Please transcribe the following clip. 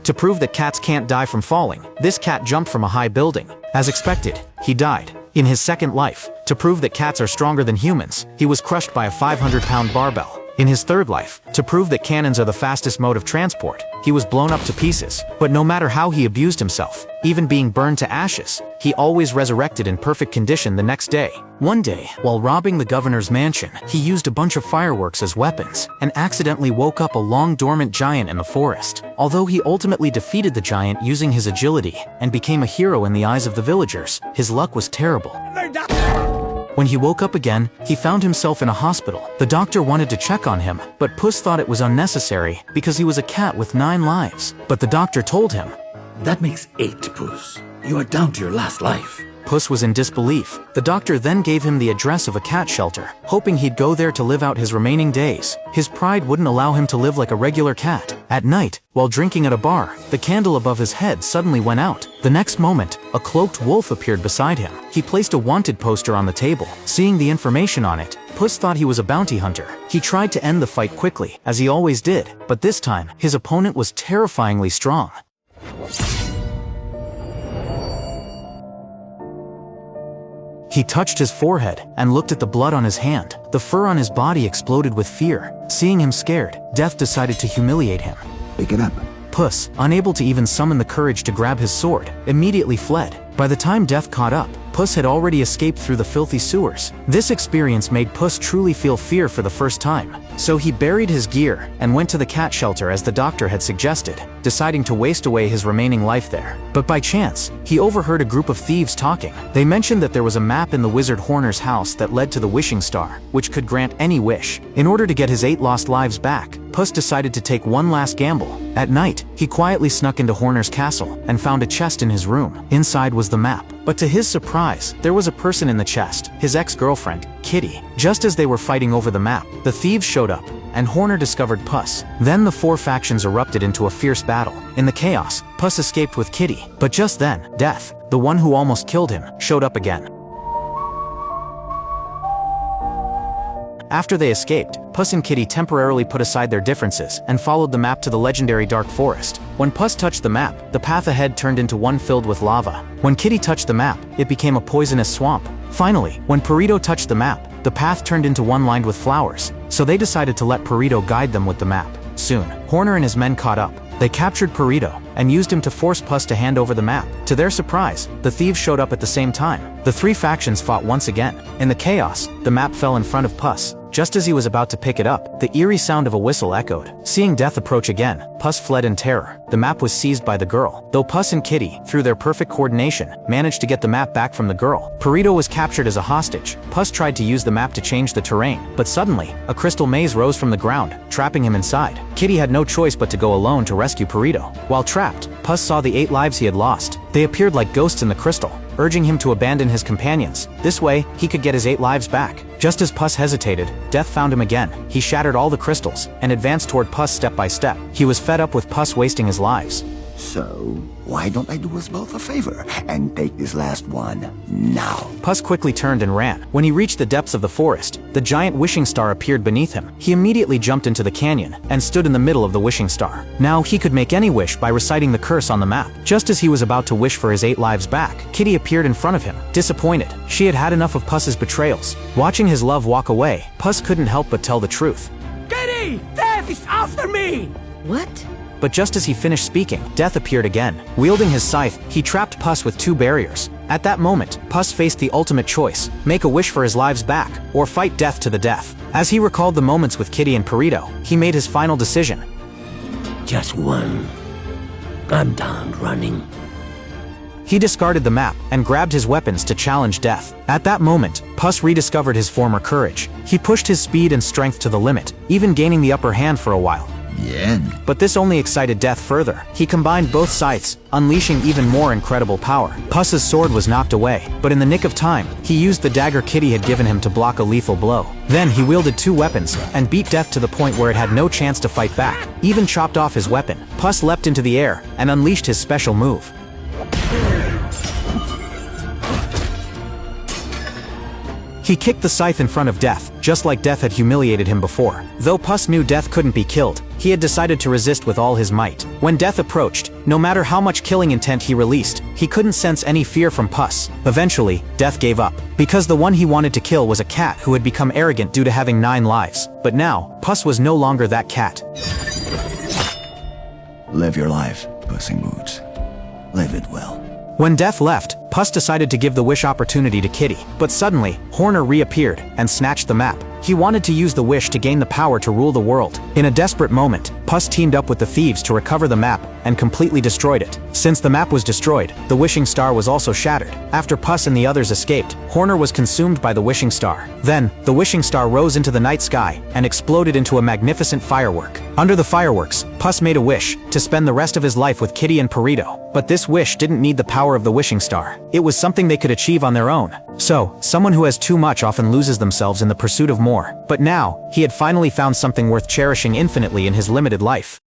To prove that cats can't die from falling, this cat jumped from a high building. As expected, he died. In his second life, to prove that cats are stronger than humans, he was crushed by a 500-pound barbell. In his third life, to prove that cannons are the fastest mode of transport, he was blown up to pieces. But no matter how he abused himself, even being burned to ashes, he always resurrected in perfect condition the next day. One day, while robbing the governor's mansion, he used a bunch of fireworks as weapons and accidentally woke up a long dormant giant in the forest. Although he ultimately defeated the giant using his agility and became a hero in the eyes of the villagers, his luck was terrible. When he woke up again, he found himself in a hospital. The doctor wanted to check on him, but Puss thought it was unnecessary because he was a cat with 9 lives. But the doctor told him, "That makes 8, Puss. You are down to your last life." Puss was in disbelief. The doctor then gave him the address of a cat shelter, hoping he'd go there to live out his remaining days. His pride wouldn't allow him to live like a regular cat. At night, while drinking at a bar, the candle above his head suddenly went out. The next moment, a cloaked wolf appeared beside him. He placed a wanted poster on the table. Seeing the information on it, Puss thought he was a bounty hunter. He tried to end the fight quickly, as he always did, but this time, his opponent was terrifyingly strong. He touched his forehead and looked at the blood on his hand. The fur on his body exploded with fear. Seeing him scared, Death decided to humiliate him. Pick it up. Puss, unable to even summon the courage to grab his sword, immediately fled. By the time Death caught up, Puss had already escaped through the filthy sewers. This experience made Puss truly feel fear for the first time. So he buried his gear and went to the cat shelter as the doctor had suggested, deciding to waste away his remaining life there. But by chance, he overheard a group of thieves talking. They mentioned that there was a map in the wizard Horner's house that led to the wishing star, which could grant any wish. In order to get his 8 lost lives back, Puss decided to take one last gamble. At night, he quietly snuck into Horner's castle and found a chest in his room. Inside was the map. But to his surprise, there was a person in the chest, his ex-girlfriend, Kitty. Just as they were fighting over the map, the thieves showed up, and Horner discovered Puss. Then the 4 factions erupted into a fierce battle. In the chaos, Puss escaped with Kitty. But just then, Death, the one who almost killed him, showed up again. After they escaped, Puss and Kitty temporarily put aside their differences and followed the map to the legendary Dark Forest. When Puss touched the map, the path ahead turned into one filled with lava. When Kitty touched the map, it became a poisonous swamp. Finally, when Perito touched the map, the path turned into one lined with flowers. So they decided to let Perito guide them with the map. Soon, Horner and his men caught up. They captured Perito and used him to force Puss to hand over the map. To their surprise, the thieves showed up at the same time. The 3 factions fought once again. In the chaos, the map fell in front of Puss. Just as he was about to pick it up, the eerie sound of a whistle echoed. Seeing Death approach again, Puss fled in terror. The map was seized by the girl. Though Puss and Kitty, through their perfect coordination, managed to get the map back from the girl, Perito was captured as a hostage. Puss tried to use the map to change the terrain, but suddenly, a crystal maze rose from the ground, trapping him inside. Kitty had no choice but to go alone to rescue Perito. While trapped, Puss saw the 8 lives he had lost. They appeared like ghosts in the crystal, urging him to abandon his companions. This way, he could get his 8 lives back. Just as Puss hesitated, Death found him again. He shattered all the crystals and advanced toward Puss step by step. He was fed up with Puss wasting his lives. So, why don't I do us both a favor and take this last one now? Puss quickly turned and ran. When he reached the depths of the forest, the giant wishing star appeared beneath him. He immediately jumped into the canyon and stood in the middle of the wishing star. Now he could make any wish by reciting the curse on the map. Just as he was about to wish for his 8 lives back, Kitty appeared in front of him. Disappointed, she had had enough of Puss's betrayals. Watching his love walk away, Puss couldn't help but tell the truth. Kitty! Death is after me! What? But just as he finished speaking, Death appeared again. Wielding his scythe, he trapped Puss with 2 barriers. At that moment, Puss faced the ultimate choice: make a wish for his lives back, or fight Death to the death. As he recalled the moments with Kitty and Perito, he made his final decision. Just one. I'm done running. He discarded the map and grabbed his weapons to challenge Death. At that moment, Puss rediscovered his former courage. He pushed his speed and strength to the limit, even gaining the upper hand for a while. Yeah. But this only excited Death further. He combined both scythes, unleashing even more incredible power. Puss's sword was knocked away, but in the nick of time, he used the dagger Kitty had given him to block a lethal blow. Then he wielded 2 weapons and beat Death to the point where it had no chance to fight back. Even chopped off his weapon, Puss leapt into the air and unleashed his special move. He kicked the scythe in front of Death, just like Death had humiliated him before. Though Puss knew Death couldn't be killed, he had decided to resist with all his might. When Death approached, No matter how much killing intent he released, he couldn't sense any fear from Puss. Eventually, Death gave up, because the one he wanted to kill was a cat who had become arrogant due to having 9 lives. But now, Puss was no longer that cat. Live your life, Puss in Boots. Live it well. When Death left, Puss decided to give the wish opportunity to Kitty, but suddenly, Horner reappeared and snatched the map. He wanted to use the wish to gain the power to rule the world. In a desperate moment, Puss teamed up with the thieves to recover the map and completely destroyed it. Since the map was destroyed, the wishing star was also shattered. After Puss and the others escaped, Horner was consumed by the wishing star. Then, the wishing star rose into the night sky and exploded into a magnificent firework. Under the fireworks, Puss made a wish to spend the rest of his life with Kitty and Perito. But this wish didn't need the power of the wishing star. It was something they could achieve on their own. So, someone who has too much often loses themselves in the pursuit of more. But now, he had finally found something worth cherishing infinitely in his limited life.